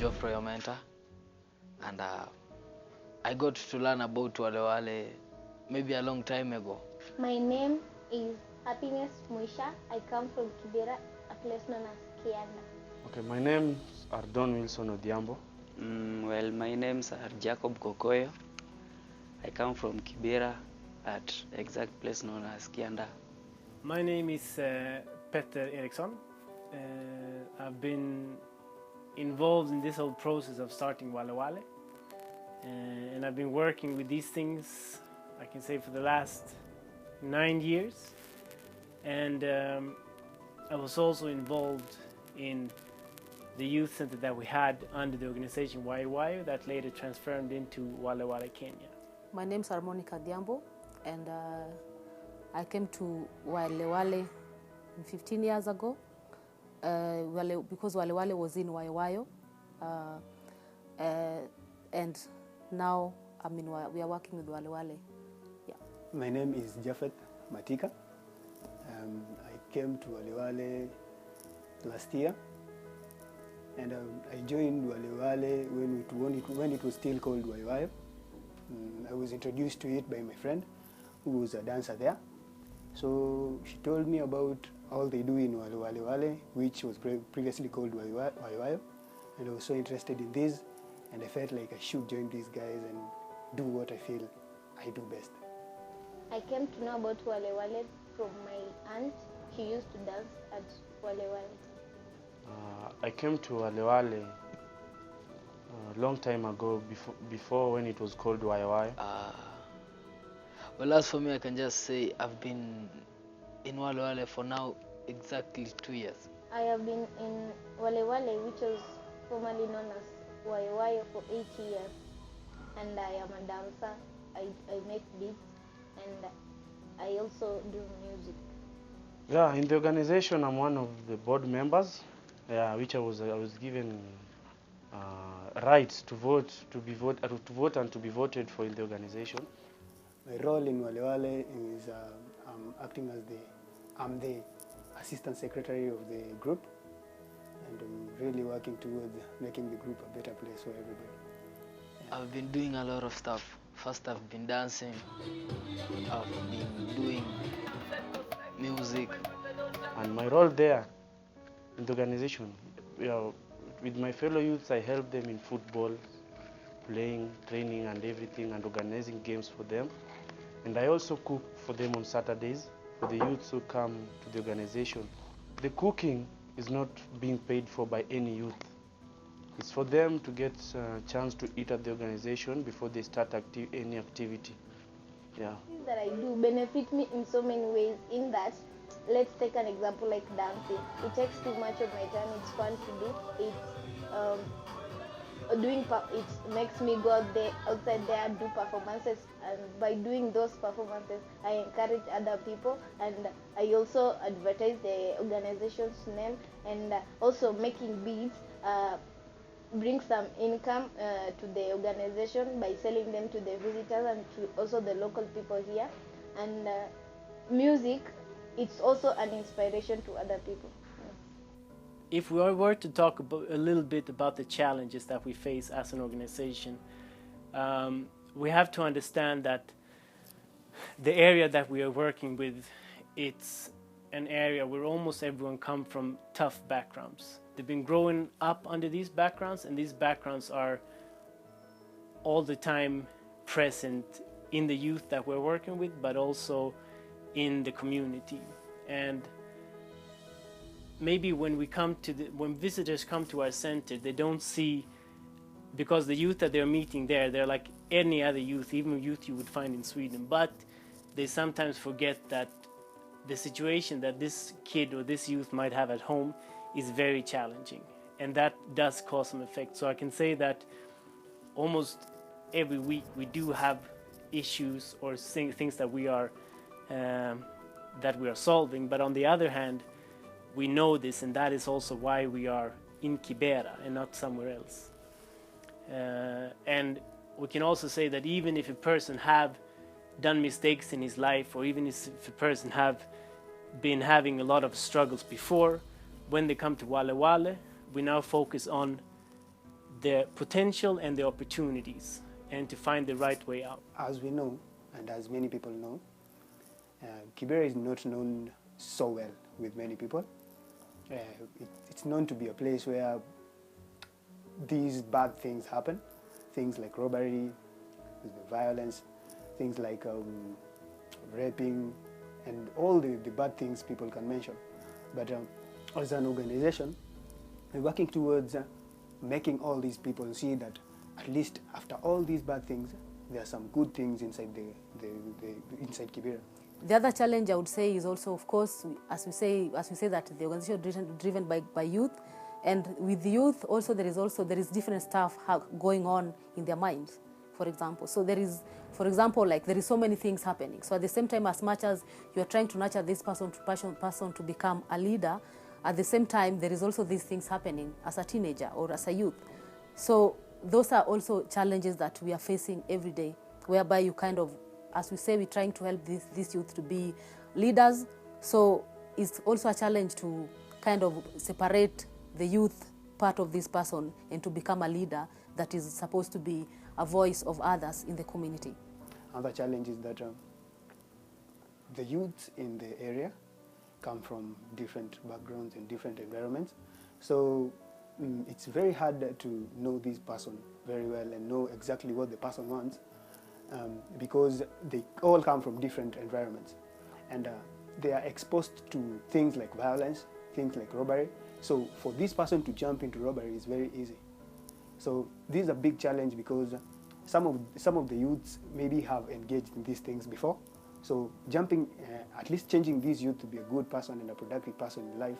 Joffrey, your mentor, and I got to learn about Wale Wale maybe a long time ago. My name is Happiness Muisha. I come from Kibera, a place known as Kianda. Okay, my name is Ardon Wilson Odhiambo. Well, my name's Jacob Kokoyo. I come from Kibera at exact place known as Kianda. My name is Petter Eriksson. I've been involved in this whole process of starting Wale Wale. And I've been working with these things, I can say, for the last 9 years. And I was also involved in the youth center that we had under the organization YY that later transformed into Wale Wale Kenya. My name is Harmonica Diambo, and I came to Wale Wale 15 years ago because Wale Wale was in YY, and now we are working with Wale Wale. Yeah. My name is Jafet Matika. I came to Wale Wale last year, and I joined Wale Wale when it was still called YY. I was introduced to it by my friend, who was a dancer there. So she told me about all they do in Wale Wale Wale, which was previously called YY, and I was so interested in this, and I felt like I should join these guys and do what I feel I do best. I came to know about Wale Wale from my aunt. She used to dance at Wale Wale. I came to Wale Wale a long time ago, before when it was called YY. Well, as for me, I can just say I've been in Wale Wale for now exactly 2 years. I have been in Wale Wale, which was formerly known as YY, for 8 years. And I am a dancer. I make beats, and I also do music. Yeah, in the organization, I'm one of the board members, which I was given rights to vote and to be voted for in the organization. My role in Wale Wale is I'm acting as I'm the assistant secretary of the group, and I'm really working towards making the group a better place for everybody. Yeah. I've been doing a lot of stuff. First, I've been dancing. I've been doing music. And my role there in the organization, with my fellow youths, I help them in football, playing, training and everything, and organizing games for them. And I also cook for them on Saturdays for the youths who come to the organization. The cooking is not being paid for by any youth. It's for them to get a chance to eat at the organization before they start any activity. Yeah. Things that I do benefit me in so many ways, in that, let's take an example like dancing. It takes too much of my time. It's fun to do. It makes me go outside there and do performances, and by doing those performances I encourage other people, and I also advertise the organization's name, and also making beats brings some income to the organization by selling them to the visitors and to also the local people here. And music, it's also an inspiration to other people. If we were to talk a little bit about the challenges that we face as an organization, we have to understand that the area that we are working with, it's an area where almost everyone comes from tough backgrounds. They've been growing up under these backgrounds, and these backgrounds are all the time present in the youth that we're working with, but also in the community. And maybe when visitors come to our center, they don't see, because the youth that they're meeting there, they're like any other youth, even youth you would find in Sweden, but they sometimes forget that the situation that this kid or this youth might have at home is very challenging, and that does cause some effect. So I can say that almost every week we do have issues or things that we are solving, but on the other hand, we know this, and that is also why we are in Kibera and not somewhere else. And we can also say that even if a person have done mistakes in his life, or even if a person have been having a lot of struggles before, when they come to Wale Wale, we now focus on the potential and the opportunities, and to find the right way out. As we know, and as many people know, Kibera is not known so well with many people. It's known to be a place where these bad things happen, things like robbery, violence, things like raping, and all the bad things people can mention. But as an organization, we're working towards making all these people see that at least after all these bad things, there are some good things inside inside Kibera. The other challenge I would say is also, of course, as we say that the organization is driven by youth, and with the youth also there is different stuff going on in their minds, for example. So there is, for example, like there is so many things happening. So at the same time, as much as you are trying to nurture this person to become a leader, at the same time there is also these things happening as a teenager or as a youth. So those are also challenges that we are facing every day, whereby you kind of, as we say, we're trying to help this youth to be leaders. So it's also a challenge to kind of separate the youth part of this person and to become a leader that is supposed to be a voice of others in the community. Another challenge is that the youth in the area come from different backgrounds and different environments. So it's very hard to know this person very well and know exactly what the person wants. Because they all come from different environments, and they are exposed to things like violence, things like robbery. So for this person to jump into robbery is very easy. So this is a big challenge because some of the youths maybe have engaged in these things before. So jumping, at least changing this youth to be a good person and a productive person in life,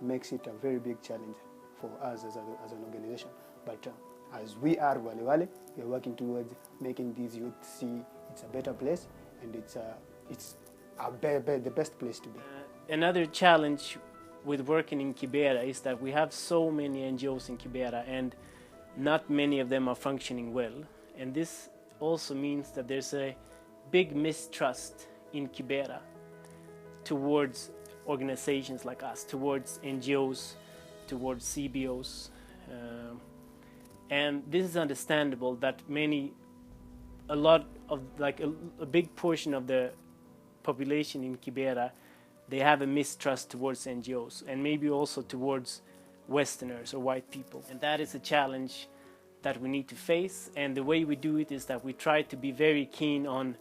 makes it a very big challenge for us as an organization. But as we are Wale Wale, we are working towards making these youth see it's a better place, and it's the best place to be. Another challenge with working in Kibera is that we have so many NGOs in Kibera, and not many of them are functioning well. And this also means that there's a big mistrust in Kibera towards organizations like us, towards NGOs, towards CBOs. And this is understandable that a big portion of the population in Kibera, they have a mistrust towards NGOs and maybe also towards Westerners or white people. And that is a challenge that we need to face. And the way we do it is that we try to be very keen on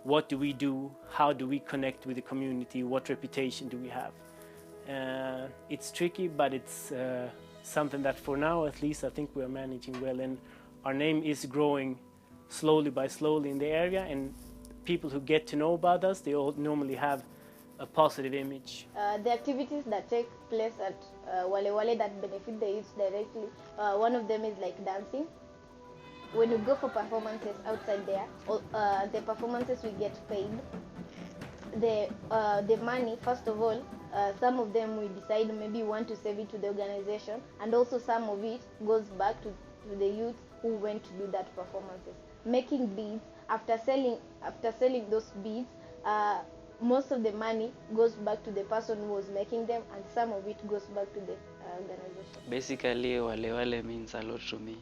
what do we do, how do we connect with the community, what reputation do we have. It's tricky, but it's something that for now, at least, I think we're managing well, and our name is growing slowly in the area, and people who get to know about us, they all normally have a positive image. The activities that take place at Wale Wale that benefit the youth directly, one of them is like dancing. When you go for performances outside there, the performances we get paid. The money, first of all, some of them we decide maybe we want to save it to the organization, and also some of it goes back to the youth who went to do that performances. Making beads, after selling those beads, most of the money goes back to the person who was making them, and some of it goes back to the organization. Basically, Wale Wale means a lot to me.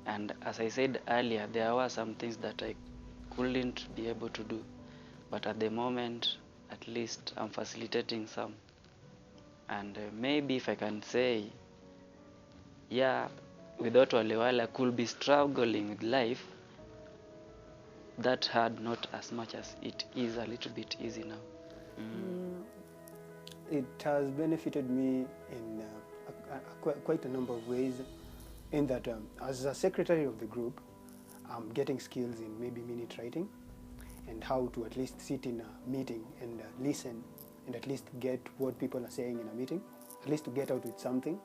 And as I said earlier, there were some things that I couldn't be able to do. But at the moment, at least I'm facilitating some. And maybe if I can say, yeah, without Wale Wale, I could be struggling with life that hard, not as much as it is a little bit easy now. It has benefited me in quite a number of ways, in that as a secretary of the group, I'm getting skills in maybe minute writing and how to at least sit in a meeting and listen and at least get what people are saying in a meeting, at least to get out with something,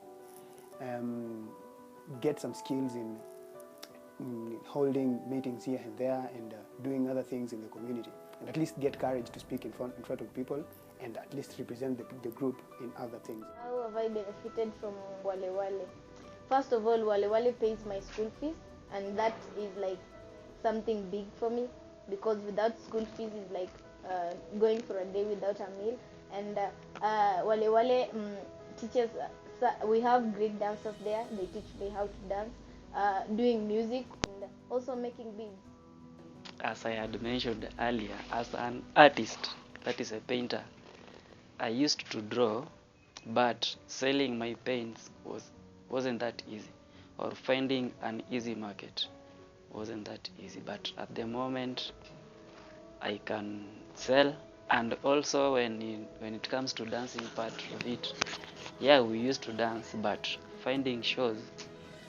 get some skills in holding meetings here and there and doing other things in the community, and at least get courage to speak in front of people and at least represent the group in other things. How have I benefited from Wale Wale? First of all, Wale Wale pays my school fees, and that is like something big for me, because without school fees is like going for a day without a meal. And Wale Wale teaches, we have great dancers there, they teach me how to dance. doing music and also making beads. As I had mentioned earlier, as an artist, that is a painter, I used to draw, but selling my paints wasn't that easy, or finding an easy market wasn't that easy. But at the moment, I can sell, and also when it comes to dancing part of it, yeah, we used to dance, but finding shows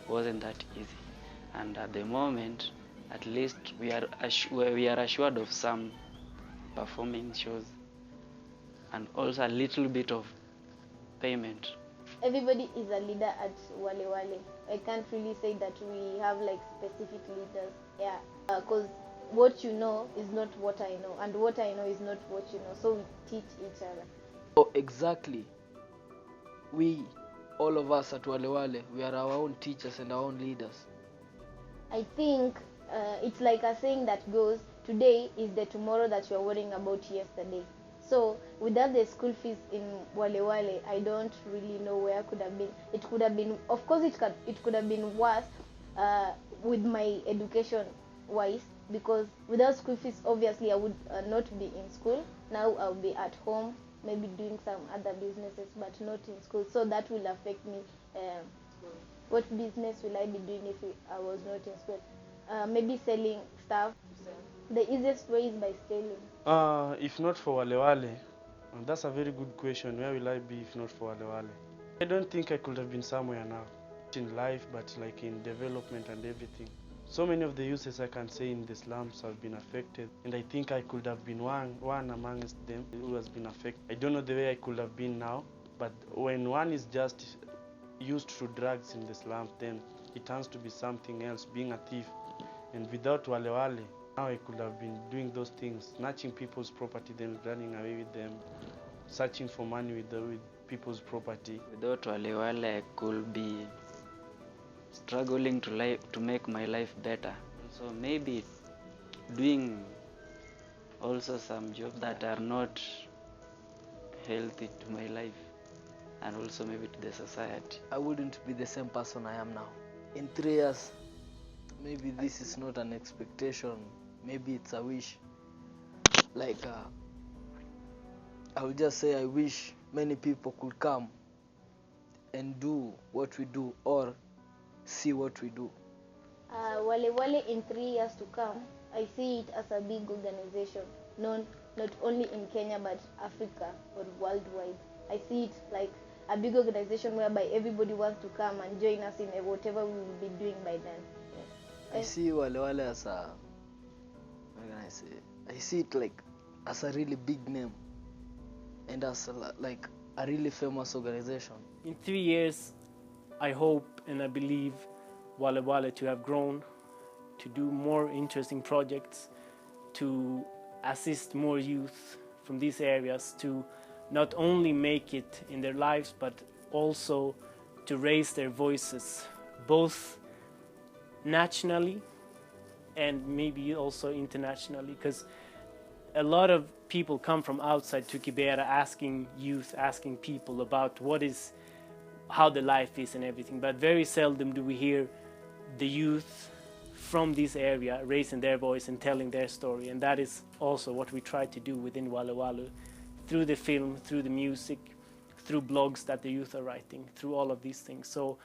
wasn't that easy. And at the moment, at least we are assured of some performing shows and also a little bit of payment. Everybody is a leader at Wale Wale. I can't really say that we have like specific leaders. Yeah, because what you know is not what I know, and what I know is not what you know. So we teach each other. Oh, exactly. We, all of us at Wale Wale, we are our own teachers and our own leaders. I think it's like a saying that goes, today is the tomorrow that you are worrying about yesterday. So without the school fees in Wale Wale, I don't really know where I could have been. It could have been, of course, it could have been worse with my education wise, because without school fees, obviously I would not be in school. Now I'll be at home, maybe doing some other businesses, but not in school. So that will affect me. What business will I be doing if I was not in school? Maybe selling stuff. The easiest way is by selling. If not for Wale Wale, that's a very good question. Where will I be if not for Wale Wale? I don't think I could have been somewhere now in life, but like in development and everything. So many of the youths I can say in the slums have been affected, and I think I could have been one amongst them who has been affected. I don't know the way I could have been now, but when one is just used to drugs in the slums, then it turns to be something else, being a thief. And without Wale Wale, now I could have been doing those things, snatching people's property, then running away with them, searching for money with people's property. Without Wale Wale, I could be struggling to make my life better. So maybe doing also some jobs that are not healthy to my life, and also maybe to the society. I wouldn't be the same person I am now. In 3 years, maybe this is not an expectation, maybe it's a wish. Like, I will just say I wish many people could come and do what we do, or see what we do. Wale Wale in 3 years to come, I see it as a big organization, known not only in Kenya but Africa or worldwide. I see it like a big organization whereby everybody wants to come and join us in whatever we will be doing by then. I see Wale Wale as a, what can I say? I see it like as a really big name, and as like a really famous organization. In 3 years, I hope and I believe Wale Wale to have grown, to do more interesting projects, to assist more youth from these areas to not only make it in their lives, but also to raise their voices, both nationally and maybe also internationally, because a lot of people come from outside to Kibera asking youth, asking people about how the life is and everything, but very seldom do we hear the youth from this area raising their voice and telling their story. And that is also what we try to do within Wale Wale, through the film, through the music, through blogs that the youth are writing, through all of these things. So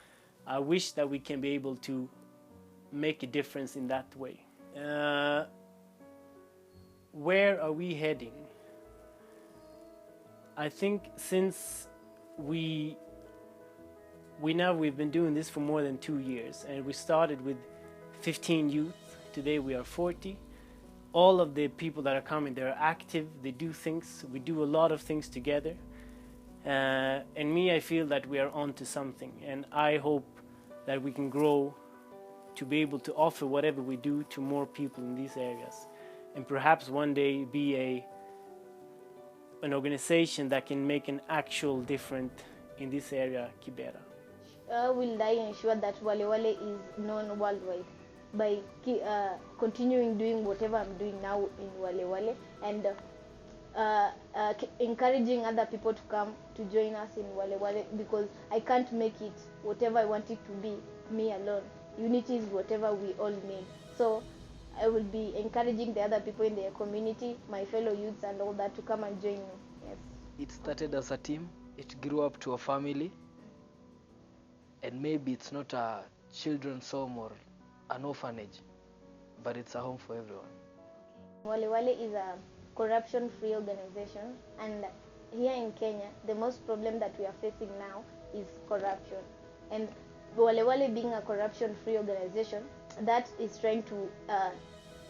I wish that we can be able to make a difference in that way. Where are we heading? I think since we've been doing this for more than 2 years, and we started with 15 youth. Today we are 40. All of the people that are coming, they're active, they do things, we do a lot of things together. And me, I feel that we are on to something, and I hope that we can grow to be able to offer whatever we do to more people in these areas, and perhaps one day be an organization that can make an actual difference in this area, Kibera. Will I ensure that Wale Wale is known worldwide by continuing doing whatever I'm doing now in Wale Wale, and encouraging other people to come to join us in Wale Wale, because I can't make it whatever I want it to be me alone. unity is whatever we all need. So I will be encouraging the other people in their community, my fellow youths and all that, to come and join me. Yes. It started as a team, it grew up to a family, and maybe it's not a children's home or an orphanage, but it's a home for everyone. Wale Wale is a corruption-free organization, and here in Kenya, the most problem that we are facing now is corruption. And Wale Wale being a corruption-free organization, that is trying to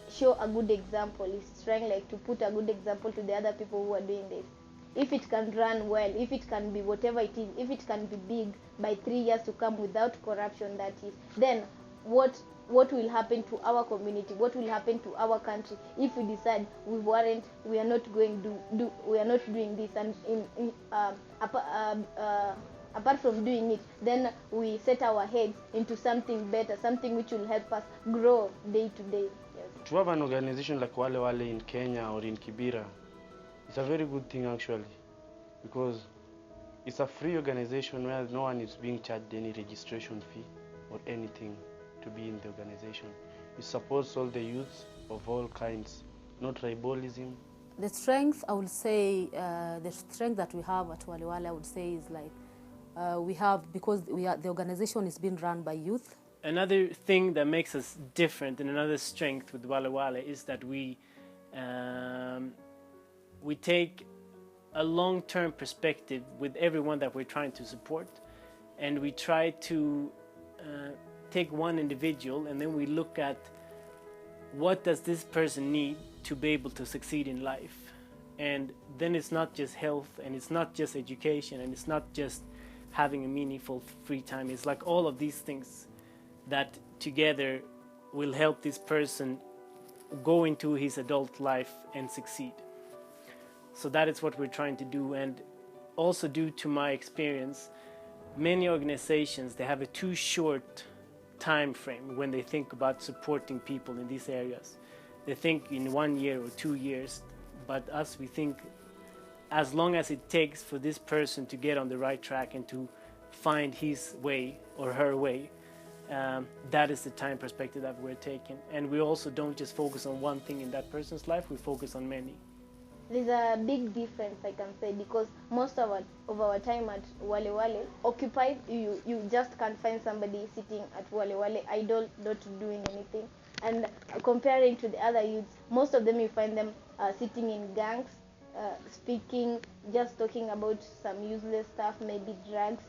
show a good example. It's trying like to put a good example to the other people who are doing this. If it can run well, if it can be whatever it is, if it can be big by 3 years to come without corruption, that is, then what will happen to our community? What will happen to our country if we decide we are not going to we are not doing this, and apart from doing it, then we set our heads into something better, something which will help us grow day to day. Yes. To have an organization like Wale Wale in Kenya or in Kibera, it's a very good thing actually, because it's a free organization where no one is being charged any registration fee or anything to be in the organization. It supports all the youths of all kinds, no tribalism. The strength, I would say, the strength that we have at Wale Wale, I would say, is like we have, because the organization is being run by youth. Another thing that makes us different, and another strength with Wale Wale, is that we take a long-term perspective with everyone that we're trying to support, and we try to take one individual and then we look at what does this person need to be able to succeed in life. And then it's not just health, and it's not just education, and it's not just having a meaningful free time. It's like all of these things that together will help this person go into his adult life and succeed. So that is what we're trying to do. And also, due to my experience, many organizations, they have a too short time frame when they think about supporting people in these areas. They think in 1 year or 2 years, but us, we think as long as it takes for this person to get on the right track and to find his way or her way, that is the time perspective that we're taking. And we also don't just focus on one thing in that person's life, we focus on many. There's a big difference, I can say, because most of our time at Wale Wale occupied, you just can't find somebody sitting at Wale Wale idle, not doing anything. And comparing to the other youths, most of them you find them sitting in gangs, speaking, just talking about some useless stuff, maybe drugs.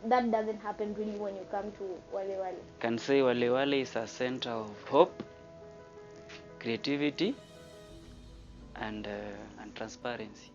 That doesn't happen really when you come to Wale Wale. Can say Wale Wale is a center of hope, creativity, and transparency.